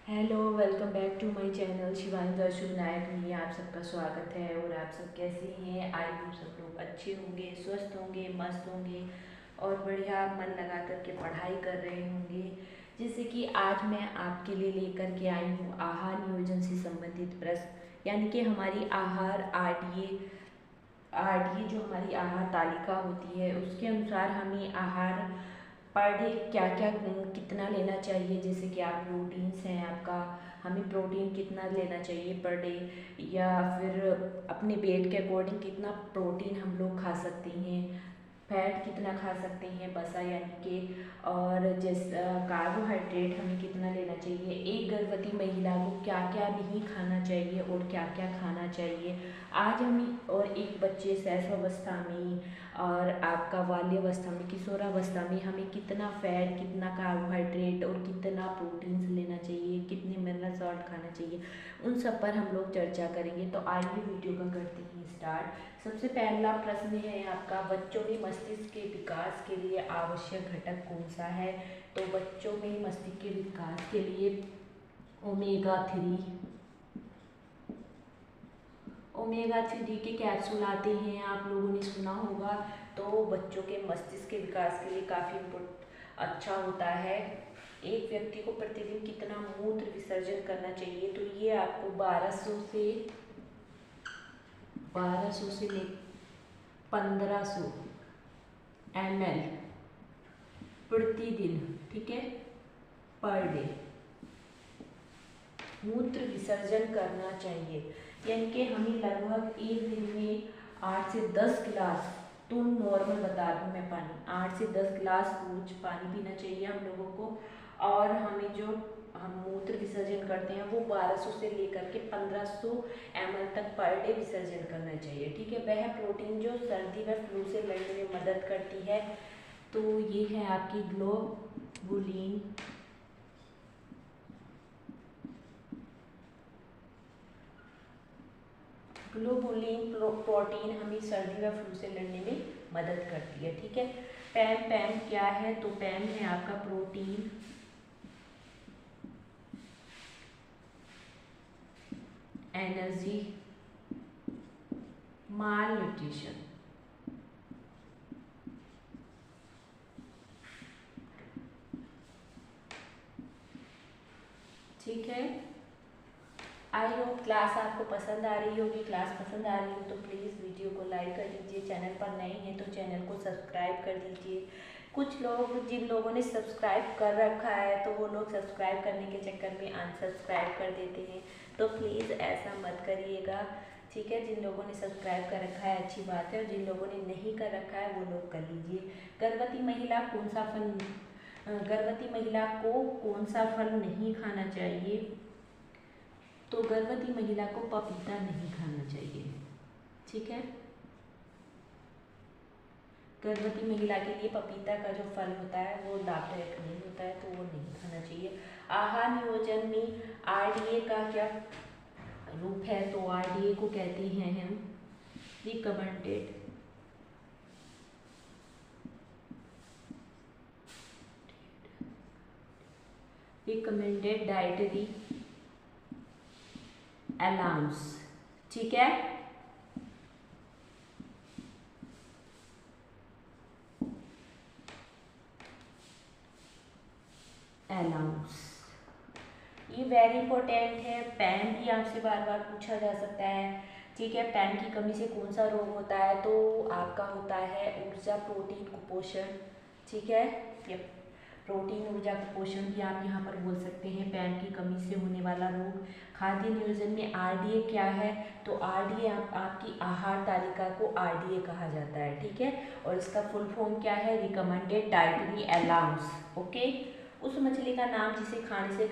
Hello, welcome back to my channel Shivani Darshan Nayak में आप सबका स्वागत है। और आप सब कैसे हैं? आई होप सब लोग अच्छे होंगे, स्वस्थ होंगे, मस्त होंगे और बढ़िया मन लगा कर के पढ़ाई कर रहे होंगे। जैसे कि आज मैं आपके लिए लेकर के आई हूँ आहार नियोजन से संबंधित प्रश्न, यानी कि हमारी आहार आरडीए जो हमारी आहार तालिका होती है उसके अनुसार हमें आहार पर डे क्या क्या कितना लेना चाहिए। जैसे कि आप प्रोटीन्स हैं आपका, हमें प्रोटीन कितना लेना चाहिए पर डे, या फिर अपने वेट के अकॉर्डिंग कितना प्रोटीन हम लोग खा सकते हैं, फैट कितना खा सकते हैं बसा यानी कि, और जैसे कार्बोहाइड्रेट हमें कितना लेना चाहिए, एक गर्भवती महिला को क्या क्या नहीं खाना चाहिए और क्या क्या खाना चाहिए। आज हम और एक बच्चे शैशवावस्था में और आपका बाल्यावस्था में, किशोरावस्था में हमें कितना फैट, कितना कार्बोहाइड्रेट और कितना प्रोटीन्स लेना चाहिए, कितने मिनरल सॉल्ट खाना चाहिए, उन सब पर हम लोग चर्चा करेंगे। तो आइए वीडियो का करते हैं स्टार्ट। सबसे पहला प्रश्न है आपका, बच्चों में मस्तिष्क के विकास के लिए आवश्यक घटक कौन सा है? तो बच्चों में मस्तिष्क के विकास के लिए ओमेगा 3 के कैप्सूल आते हैं, आप लोगों ने सुना होगा। तो बच्चों के मस्तिष्क के विकास के लिए काफ़ी अच्छा होता है। एक व्यक्ति को प्रतिदिन कितना मूत्र विसर्जन करना चाहिए? तो ये आपको 1200 से ले 1500 ml प्रतिदिन, ठीक है, पर डे मूत्र विसर्जन करना चाहिए। यानी कि हमें लगभग एक दिन में 8 से 10 गिलास, तो नॉर्मल बता रही हूँ मैं, पानी 8 से 10 गिलास रोज पानी पीना चाहिए हम लोगों को। और हमें जो हम मूत्र विसर्जन करते हैं वो 1200 से लेकर के 1500 ml तक पर डे विसर्जन करना चाहिए, ठीक है। वह प्रोटीन जो सर्दी व फ्लू से लड़ने में मदद करती है। तो ये है आपकी ग्लोबुलिन प्रोटीन हमें सर्दी व फ्लू से लड़ने में मदद करती है, ठीक है। पैम क्या है? तो पैम है आपका प्रोटीन एनर्जी माल न्यूट्रिशन, ठीक है। आई होप क्लास आपको पसंद आ रही होगी। क्लास पसंद आ रही हो तो प्लीज़ वीडियो को लाइक कर दीजिए, चैनल पर नए हैं तो चैनल को सब्सक्राइब कर दीजिए। कुछ लोग, जिन लोगों ने सब्सक्राइब कर रखा है तो वो लोग सब्सक्राइब करने के चक्कर में अनसब्सक्राइब कर देते हैं, तो प्लीज़ ऐसा मत करिएगा, ठीक है। जिन लोगों ने सब्सक्राइब कर रखा है अच्छी बात है, और जिन लोगों ने नहीं कर रखा है वो लोग कर लीजिए। गर्भवती महिला कौन सा फल गर्भवती महिला को कौन सा फल नहीं खाना चाहिए? तो गर्भवती महिला को पपीता नहीं खाना चाहिए, ठीक है। गर्भवती महिला के लिए पपीता का जो फल होता है वो लाभदायक नहीं होता है, तो वो नहीं खाना चाहिए। आहार नियोजन में आरडीए का क्या रूप है? तो आरडीए को कहते हैं हम रिकमेंडेड डाइटरी अलाउंस, ठीक है। अलाउंस ये वेरी इंपॉर्टेंट है। पैन भी आपसे बार बार पूछा जा सकता है, ठीक है। पैन की कमी से कौन सा रोग होता है? तो आपका होता है ऊर्जा प्रोटीन कुपोषण, ठीक है। ये प्रोटीन ऊर्जा कुपोषण भी आप यहाँ पर बोल सकते हैं, पैन की कमी से होने वाला रोग। खाद्य नियोजन में आरडीए क्या है? तो आरडीए आपकी आहार तालिका को आरडीए कहा जाता है, ठीक है। और इसका फुल फॉर्म क्या है? Recommended dietary allowance, okay. उस मछली का नाम जिसे खाने से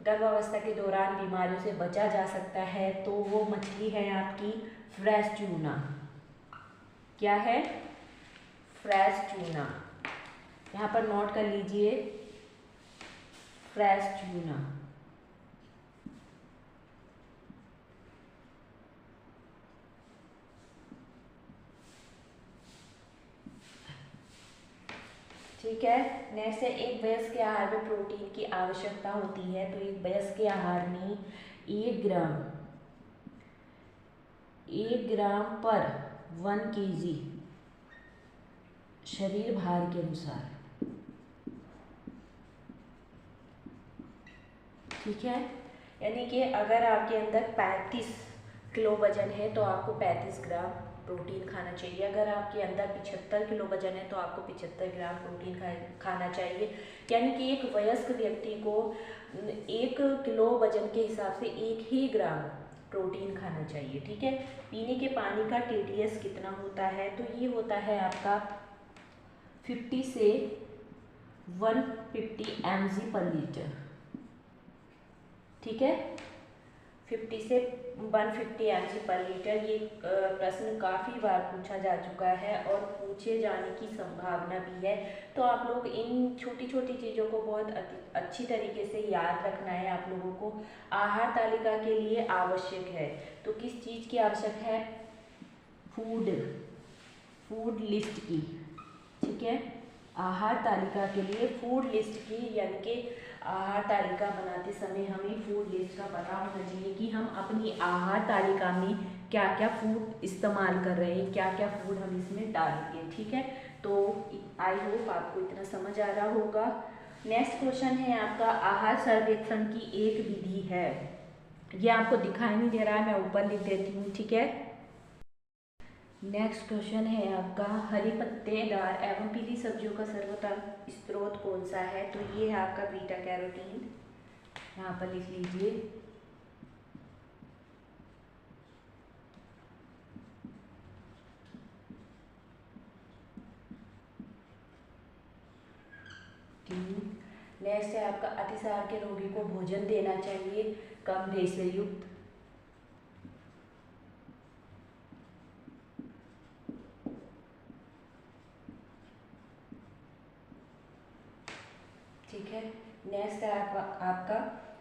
गर्भावस्था के दौरान बीमारियों से बचा जा सकता है, तो वो मछली है आपकी फ्रेश ट्यूना। क्या है? फ्रेश ट्यूना, यहाँ पर नोट कर लीजिए, फ्रेश ट्यूना, ठीक है। नेक्स्ट है, एक वयस्क के आहार में प्रोटीन की आवश्यकता होती है। तो एक वयस्क के आहार में 1 ग्राम पर 1 kg शरीर भार के अनुसार, ठीक है। यानी कि अगर आपके अंदर 35 किलो वजन है तो आपको 35 ग्राम प्रोटीन खाना चाहिए। अगर आपके अंदर 75 किलो वजन है तो आपको 75 ग्राम प्रोटीन खाना चाहिए। यानी कि एक वयस्क व्यक्ति को 1 किलो वजन के हिसाब से 1 ही ग्राम प्रोटीन खाना चाहिए, ठीक है। पीने के पानी का TDS कितना होता है? तो ये होता है आपका 50 से 150 mg पर लीटर, ठीक है। 50 से 150 mg पर लीटर। ये प्रश्न काफ़ी बार पूछा जा चुका है और पूछे जाने की संभावना भी है। तो आप लोग इन छोटी छोटी चीज़ों को बहुत अच्छी तरीके से याद रखना है आप लोगों को। आहार तालिका के लिए आवश्यक है, तो किस चीज़ की आवश्यक है? फूड लिस्ट की, ठीक है। आहार तालिका के लिए फूड लिस्ट की, यानी कि आहार तालिका बनाते समय हमें फूड लिस्ट का पता होना चाहिए कि हम अपनी आहार तालिका में क्या क्या फूड इस्तेमाल कर रहे हैं, क्या क्या फूड हम इसमें डालेंगे, ठीक है। तो आई होप आपको इतना समझ आ रहा होगा। नेक्स्ट क्वेश्चन है आपका, आहार सर्वेक्षण की एक विधि है। ये आपको दिखाई नहीं दे रहा है, मैं ऊपर लिख देती हूँ, ठीक है। नेक्स्ट क्वेश्चन है आपका, हरी पत्तेदार एवं पीली सब्जियों का सर्वोत्तम स्रोत कौन सा है? तो ये है आपका बीटा कैरोटीन, यहाँ पर लिख लीजिए। नेक्स्ट है आपका, अतिसार के रोगी को भोजन देना चाहिए कम रेशे युक्त। ठीक है। नेक्स्ट है आपका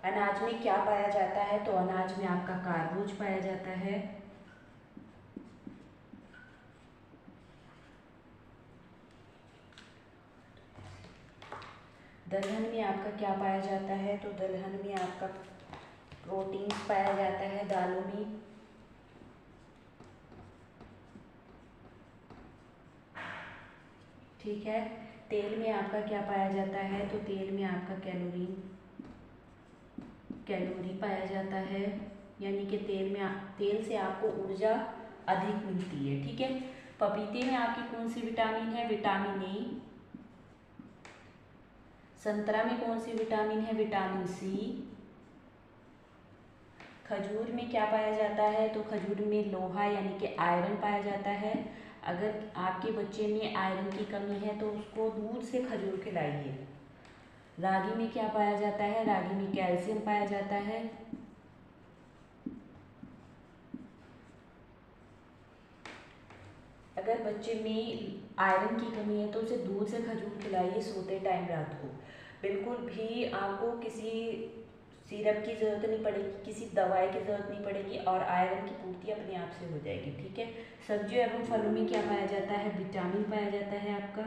अनाज में क्या पाया जाता है? तो अनाज में आपका कार्बोज पाया जाता है। दलहन में आपका क्या पाया जाता है? तो दलहन में आपका प्रोटीन पाया जाता है दालों में। ठीक है। तेल में आपका क्या पाया जाता है? तो तेल में आपका कैलोरी पाया जाता है, यानी कि तेल से आपको ऊर्जा अधिक मिलती है, ठीक है। पपीते में आपकी कौन सी विटामिन है? Vitamin A. संतरा में कौन सी विटामिन है? Vitamin C. खजूर में क्या पाया जाता है? तो खजूर में लोहा यानी कि आयरन पाया जाता है। अगर आपके बच्चे में आयरन की कमी है तो उसको दूध से खजूर खिलाइए। रागी में क्या पाया जाता है? रागी में कैल्शियम पाया जाता है। अगर बच्चे में आयरन की कमी है तो उसे दूध से खजूर खिलाइए सोते टाइम रात को। बिल्कुल भी आपको किसी सिरप की ज़रूरत नहीं पड़ेगी, किसी दवाई की ज़रूरत नहीं पड़ेगी और आयरन की पूर्ति अपने आप से हो जाएगी, ठीक है। सब्जियों एवं फलों में क्या पाया जाता है? विटामिन पाया जाता है आपका,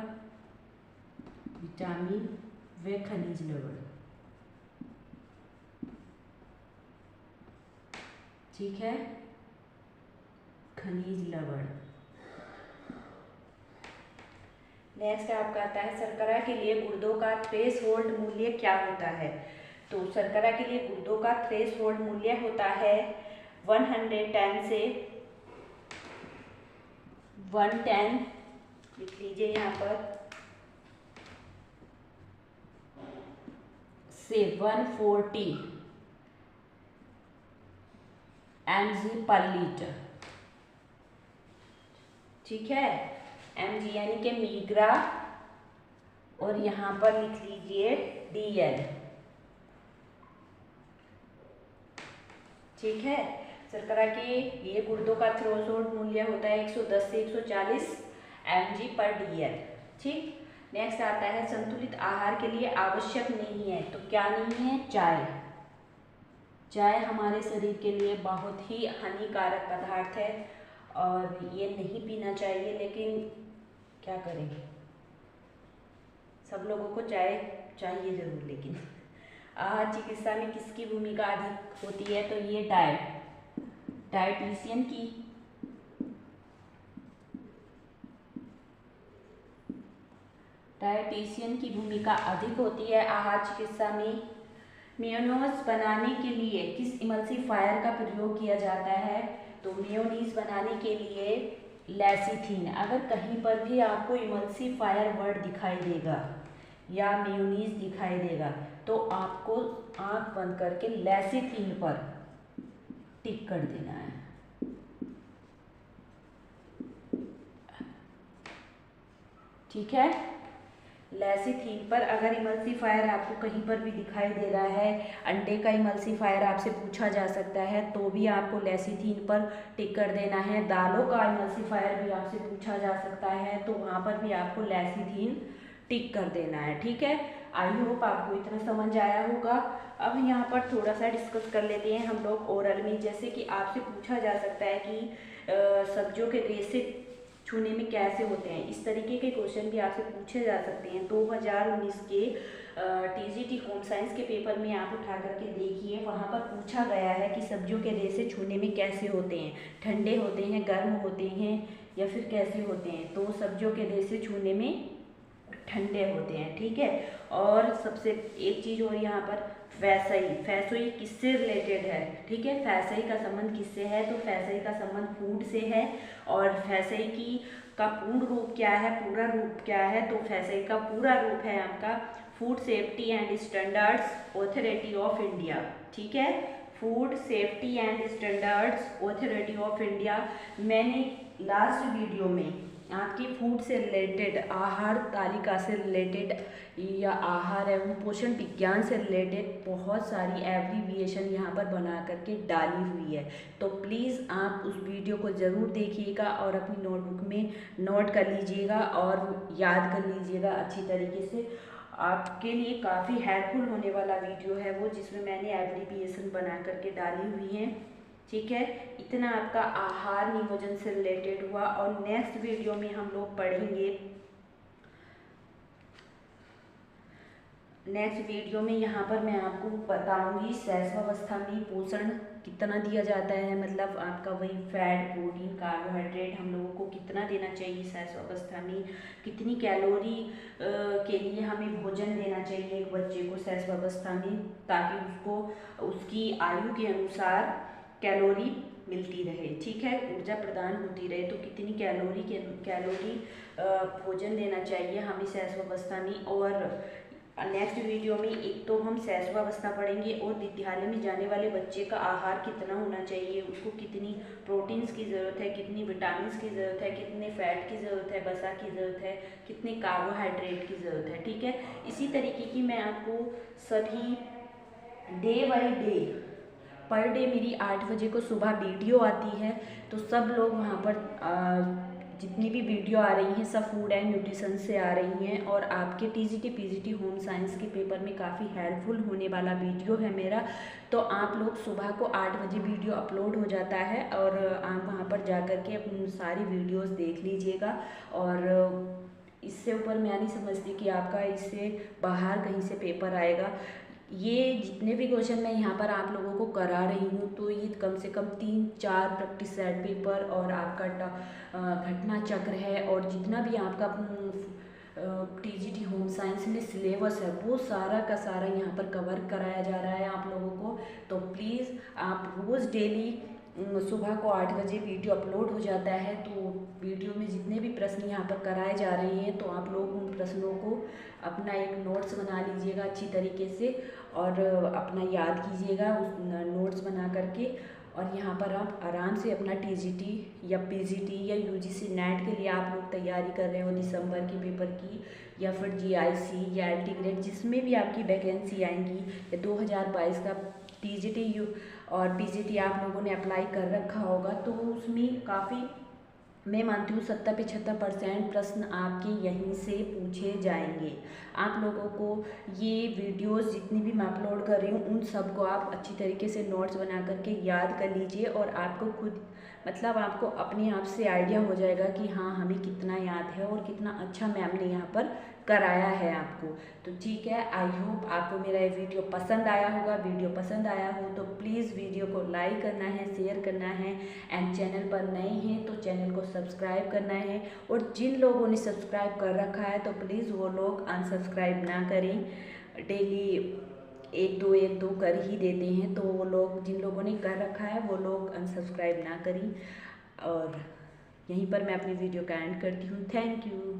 विटामिन व खनिज लवण, ठीक है, खनिज लवण। नेक्स्ट आपका आता है, शर्करा के लिए गुर्दों का थ्रेशोल्ड मूल्य क्या होता है? तो शर्करा के लिए गुर्दों का थ्रेशोल्ड मूल्य होता है 110 से 110, लिख लीजिए यहाँ पर, से 140 mg पर लीटर, ठीक है। mg यानी कि मिलीग्रा, और यहाँ पर लिख लीजिए DL, ठीक है। शर्करा के ये गुर्दों का थ्रेशोल्ड मूल्य होता है 110 से 140 mg पर DL, ठीक। नेक्स्ट आता है, संतुलित आहार के लिए आवश्यक नहीं है। तो क्या नहीं है? चाय हमारे शरीर के लिए बहुत ही हानिकारक पदार्थ है और ये नहीं पीना चाहिए, लेकिन क्या करें, सब लोगों को चाय चाहिए ज़रूर, लेकिन आहार चिकित्सा में किसकी भूमिका अधिक होती है? तो ये डायटीशियन की भूमिका अधिक होती है आहार चिकित्सा में। मेयोनीज बनाने के लिए किस इमल्सिफायर का प्रयोग किया जाता है? तो मेयोनीज बनाने के लिए लेसिथिन। अगर कहीं पर भी आपको इमल्सिफायर वर्ड दिखाई देगा या मेयोनीज दिखाई देगा तो आपको आंख बंद करके लेसिथिन पर टिक कर देना है। ठीक है, लेसिथिन पर अगर इमल्सिफायर आपको कहीं पर भी दिखाई दे रहा है, अंडे का इमल्सिफायर आपसे पूछा जा सकता है तो भी आपको लेसिथिन पर टिक कर देना है। दालों का इमल्सिफायर भी आपसे पूछा जा सकता है तो वहाँ पर भी आपको लेसिथिन टिक कर देना है। ठीक है, आई होप आपको इतना समझ आया होगा। अब यहाँ पर थोड़ा सा डिस्कस कर लेते हैं हम लोग ओरल में। जैसे कि आपसे पूछा जा सकता है कि सब्जियों के रेशे छूने में कैसे होते हैं, इस तरीके के क्वेश्चन भी आपसे पूछे जा सकते हैं। 2019 के टीजीटी होम साइंस के पेपर में आप उठा करके देखिए, वहाँ पर पूछा गया है कि सब्जियों के रेशे छूने में कैसे होते हैं, ठंडे होते हैं, गर्म होते हैं या फिर कैसे होते हैं। तो सब्जियों के रेशे छूने में ठंडे होते हैं। ठीक है, और सबसे एक चीज़ और यहाँ पर फैसोई किससे रिलेटेड है? ठीक है, फैसई का संबंध किससे है? तो फैसई का संबंध फूड से है। और फैसई का पूर्ण रूप क्या है, पूरा रूप क्या है? तो फैसई का पूरा रूप है आपका food safety and standards authority of India. ठीक है, food safety and standards authority of India. मैंने लास्ट वीडियो में आपकी फूड से रिलेटेड, आहार तालिका से रिलेटेड या आहार एवं पोषण विज्ञान से रिलेटेड बहुत सारी एब्रीविएशन यहाँ पर बना करके डाली हुई है। तो प्लीज़ आप उस वीडियो को ज़रूर देखिएगा और अपनी नोटबुक में नोट कर लीजिएगा और याद कर लीजिएगा अच्छी तरीके से। आपके लिए काफ़ी हेल्पफुल होने वाला वीडियो है वो, जिसमें मैंने एब्रीविएशन बना करके डाली हुई हैं। ठीक है, इतना आपका आहार नियोजन से रिलेटेड हुआ। और नेक्स्ट वीडियो में हम लोग पढ़ेंगे, नेक्स्ट वीडियो में यहाँ पर मैं आपको बताऊंगी शैशवावस्था में पोषण कितना दिया जाता है, मतलब आपका वही फैट, प्रोटीन, कार्बोहाइड्रेट हम लोगों को कितना देना चाहिए शैशवावस्था में, कितनी कैलोरी के लिए हमें भोजन देना चाहिए एक बच्चे को शैशवावस्था में, ताकि उसको उसकी आयु के अनुसार कैलोरी मिलती रहे। ठीक है, ऊर्जा प्रदान होती रहे। तो कितनी कैलोरी भोजन देना चाहिए हमें शैशवावस्था में। और नेक्स्ट वीडियो में एक तो हम शैशवावस्था पढ़ेंगे और विद्यालय में जाने वाले बच्चे का आहार कितना होना चाहिए, उसको कितनी प्रोटीन्स की ज़रूरत है, कितनी विटामिन्स की ज़रूरत है, कितने फैट की ज़रूरत है, वसा की ज़रूरत है, कितने कार्बोहाइड्रेट की ज़रूरत है। ठीक है, इसी तरीके की मैं आपको सभी day by day per day मेरी 8 बजे को सुबह वीडियो आती है। तो सब लोग वहाँ पर जितनी भी वीडियो आ रही हैं सब फूड एंड न्यूट्रिशन से आ रही हैं और आपके टीजीटी पीजीटी होम साइंस के पेपर में काफ़ी हेल्पफुल होने वाला वीडियो है मेरा। तो आप लोग सुबह को 8 बजे वीडियो अपलोड हो जाता है और आप वहाँ पर जा कर के अपनी सारी वीडियोस देख लीजिएगा। और इससे ऊपर मैं नहीं समझती कि आपका इससे बाहर कहीं से पेपर आएगा। ये जितने भी क्वेश्चन मैं यहाँ पर आप लोगों को करा रही हूँ तो ये कम से कम 3-4 प्रैक्टिस सेट पेपर और आपका घटना चक्र है और जितना भी आपका टीजीटी होम साइंस में सिलेबस है वो सारा का सारा यहाँ पर कवर कराया जा रहा है आप लोगों को। तो प्लीज़ आप रोज़ डेली सुबह को 8 बजे वीडियो अपलोड हो जाता है। तो वीडियो में जितने भी प्रश्न यहाँ पर कराए जा रहे हैं तो आप लोग उन प्रश्नों को अपना एक नोट्स बना लीजिएगा अच्छी तरीके से और अपना याद कीजिएगा उस नोट्स बना करके। और यहाँ पर आप आराम से अपना टीजीटी या पीजीटी या यूजीसी नेट के लिए आप लोग तैयारी कर रहे हो दिसंबर के पेपर की या फिर जीआईसी या एलटी ग्रेड जिसमें भी आपकी वैकेंसी आएंगी या 2022 का टीजीटी और पीजीटी आप लोगों ने अप्लाई कर रखा होगा तो उसमें काफ़ी मैं मानती हूँ 70-75% प्रश्न आपके यहीं से पूछे जाएंगे। आप लोगों को ये वीडियोस जितनी भी मैं अपलोड कर रही हूँ उन सब को आप अच्छी तरीके से नोट्स बना करके याद कर लीजिए और आपको खुद मतलब आपको अपने आप से आइडिया हो जाएगा कि हाँ हमें कितना याद है और कितना अच्छा मैम ने यहाँ पर कराया है आपको। तो ठीक है, आई होप आपको मेरा ये वीडियो पसंद आया होगा। वीडियो पसंद आया हो तो प्लीज़ वीडियो को लाइक करना है, शेयर करना है, एंड चैनल पर नए हैं तो चैनल को सब्सक्राइब करना है। और जिन लोगों ने सब्सक्राइब कर रखा है तो प्लीज़ वो लोग अनसब्सक्राइब ना करें। डेली एक दो कर ही देते हैं, तो वो लोग जिन लोगों ने कर रखा है वो लोग अनसब्सक्राइब ना करें। और यहीं पर मैं अपनी वीडियो का एंड करती हूँ। Thank you.